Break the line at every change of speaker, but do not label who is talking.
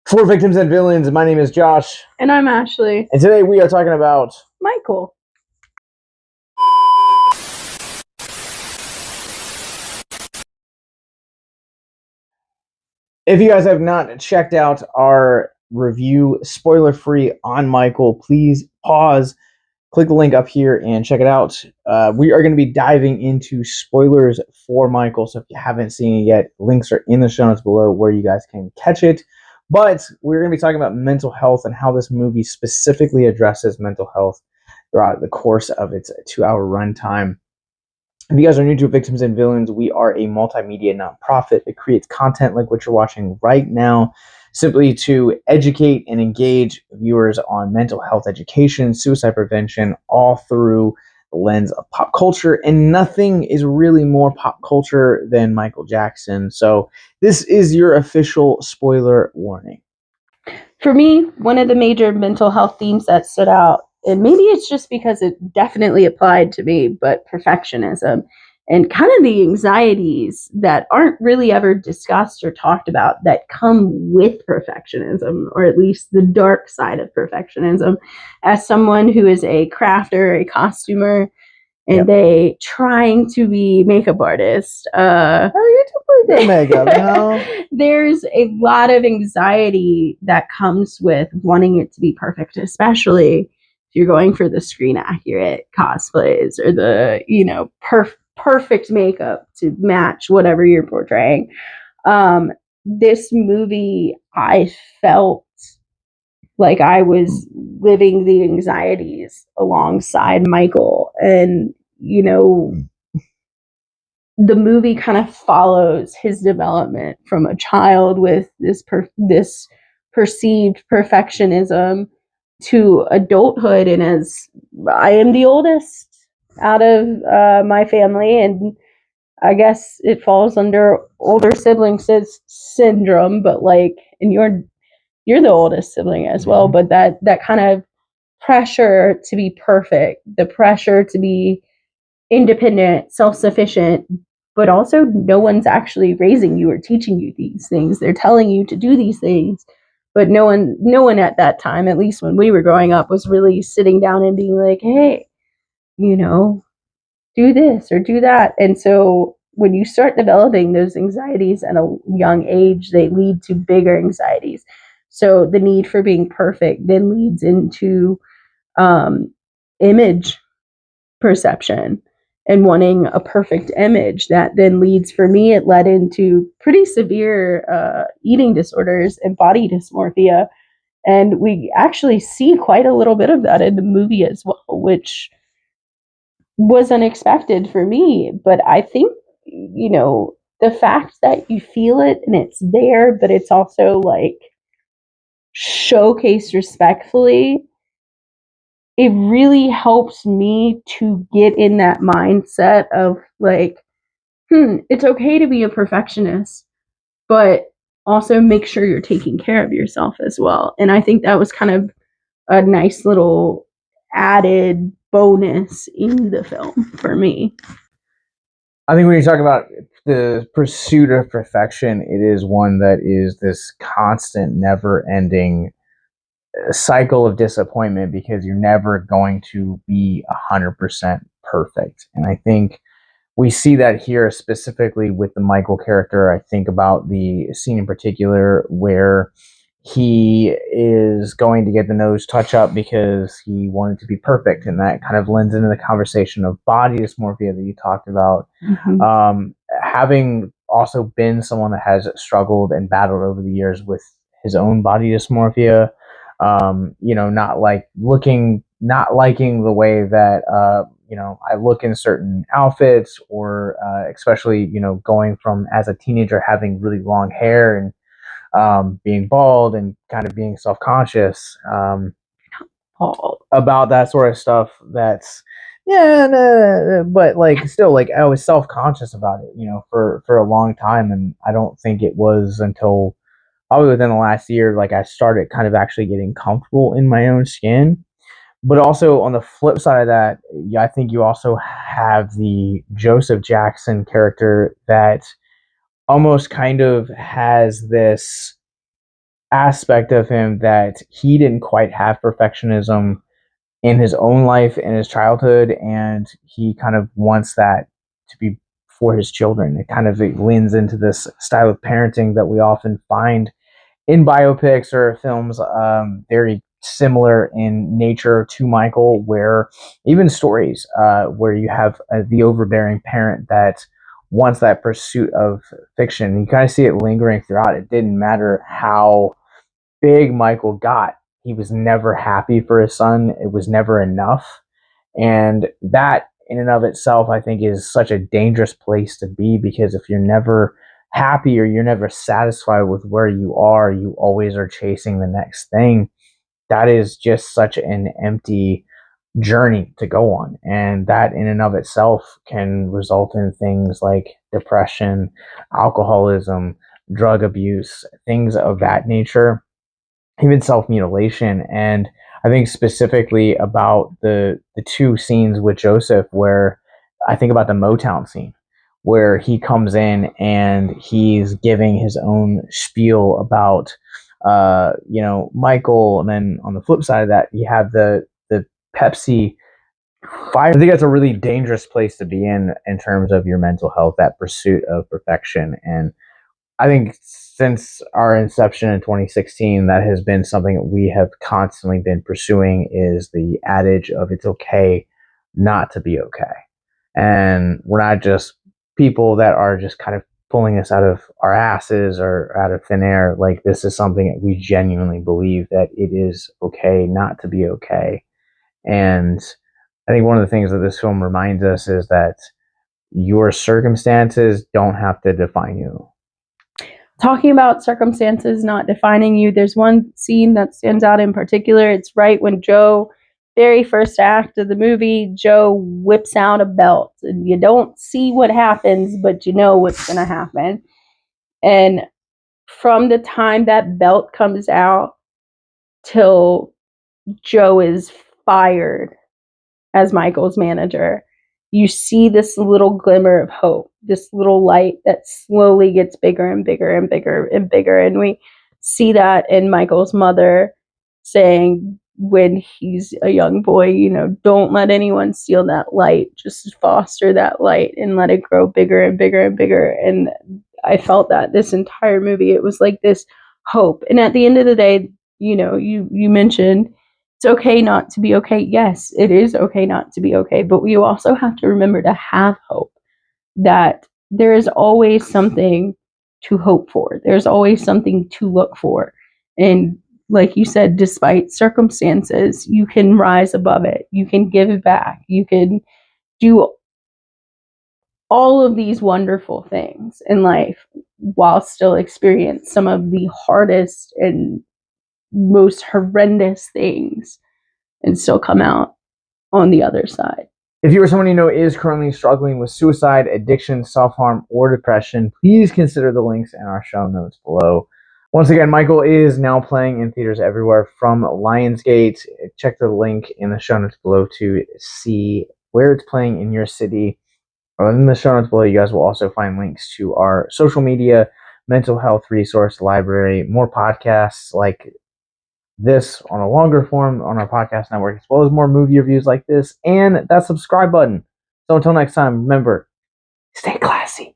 For Victims and Villains, my name is Josh.
And I'm Ashley.
And today we are talking about
Michael.
If you guys have not checked out our review, spoiler-free on Michael, please pause, click the link up here, and check it out. We are going to be diving into spoilers for Michael, so if you haven't seen it yet, links are in the show notes below where you guys can catch it. But we're going to be talking about mental health and how this movie specifically addresses mental health throughout the course of its 2-hour runtime. If you guys are new to Victims and Villains, we are a multimedia nonprofit that creates content like what you're watching right now, simply to educate and engage viewers on mental health education, suicide prevention, all through the lens of pop culture. And nothing is really more pop culture than Michael Jackson. So this is your official spoiler warning.
For me, one of the major mental health themes that stood out, and maybe it's just because it definitely applied to me, but perfectionism and kind of the anxieties that aren't really ever discussed or talked about that come with perfectionism, or at least the dark side of perfectionism. As someone who is a crafter, a costumer, and a trying to be makeup artist.
You do pretty good makeup, you know?
There's a lot of anxiety that comes with wanting it to be perfect, especially if you're going for the screen accurate cosplays or the, perfect makeup to match whatever you're portraying. This movie, I felt like I was living the anxieties alongside Michael. And, the movie kind of follows his development from a child with this perceived perfectionism to adulthood. And as I am the oldest out of my family, and I guess it falls under older sibling syndrome, but and you're the oldest sibling as well, but that kind of pressure to be perfect, the pressure to be independent, self-sufficient, but also no one's actually raising you or teaching you these things. They're telling you to do these things, but no one at that time, at least when we were growing up, was really sitting down and being like, hey, do this or do that. And so when you start developing those anxieties at a young age, they lead to bigger anxieties. So the need for being perfect then leads into image perception and wanting a perfect image. That then leads, for me, it led into pretty severe eating disorders and body dysmorphia. And we actually see quite a little bit of that in the movie as well, which was unexpected for me. But I think, the fact that you feel it and it's there, but it's also showcased respectfully, it really helps me to get in that mindset of it's okay to be a perfectionist, but also make sure you're taking care of yourself as well. And I think that was kind of a nice little added bonus in the film for me.
I think when you talk about the pursuit of perfection, it is one that is this constant, never-ending cycle of disappointment because you're never going to be 100% perfect. And I think we see that here specifically with the Michael character. I think about the scene in particular where he is going to get the nose touch up because he wanted to be perfect, and that kind of lends into the conversation of body dysmorphia that you talked about. Having also been someone that has struggled and battled over the years with his own body dysmorphia, not liking the way that I look in certain outfits, or especially going from as a teenager having really long hair and being bald and kind of being self-conscious about that sort of stuff. That's but still, I was self-conscious about it, for a long time, and I don't think it was until probably within the last year, I started kind of actually getting comfortable in my own skin. But also on the flip side of that, I think you also have the Joseph Jackson character that almost kind of has this aspect of him that he didn't quite have perfectionism in his own life in his childhood, and he kind of wants that to be for his children. It kind of leans into this style of parenting that we often find in biopics or films, very similar in nature to Michael, where even stories where you have the overbearing parent that wants that pursuit of fiction. You kind of see it lingering throughout. It didn't matter how big Michael got, he was never happy for his son. It was never enough. And that, in and of itself, I think is such a dangerous place to be, because if you're never happy or you're never satisfied with where you are, you always are chasing the next thing. That is just such an empty journey to go on. And that, in and of itself, can result in things like depression, alcoholism, drug abuse, things of that nature, even self-mutilation. And I think specifically about the two scenes with Joseph, where I think about the Motown scene where he comes in and he's giving his own spiel about Michael, and then on the flip side of that you have the Pepsi fire. I think that's a really dangerous place to be in terms of your mental health, that pursuit of perfection. And I think since our inception in 2016, that has been something that we have constantly been pursuing, is the adage of it's okay not to be okay. And we're not just people that are just kind of pulling us out of our asses or out of thin air. Like, this is something that we genuinely believe, that it is okay not to be okay. And I think one of the things that this film reminds us is that your circumstances don't have to define you.
Talking about circumstances not defining you, there's one scene that stands out in particular. It's right when Joe, very first act of the movie, Joe whips out a belt, and you don't see what happens, but you know what's going to happen. And from the time that belt comes out till Joe is fired as Michael's manager, you see this little glimmer of hope, this little light that slowly gets bigger and bigger and bigger and bigger. And we see that in Michael's mother saying, when he's a young boy, don't let anyone steal that light. Just foster that light and let it grow bigger and bigger and bigger. And I felt that this entire movie, it was like this hope. And at the end of the day, you mentioned it's okay not to be okay. Yes, it is okay not to be okay, but you also have to remember to have hope, that there is always something to hope for. There's always something to look for. And like you said, despite circumstances, you can rise above it. You can give it back. You can do all of these wonderful things in life while still experience some of the hardest and most horrendous things and still come out on the other side.
If you or someone you know is currently struggling with suicide, addiction, self-harm, or depression, please consider the links in our show notes below. Once again, Michael is now playing in theaters everywhere from Lionsgate. Check the link in the show notes below to see where it's playing in your city. In the show notes below, you guys will also find links to our social media, mental health resource library, more podcasts like this on a longer form on our podcast network, as well as more movie reviews like this, and that subscribe button. So until next time, remember, stay classy.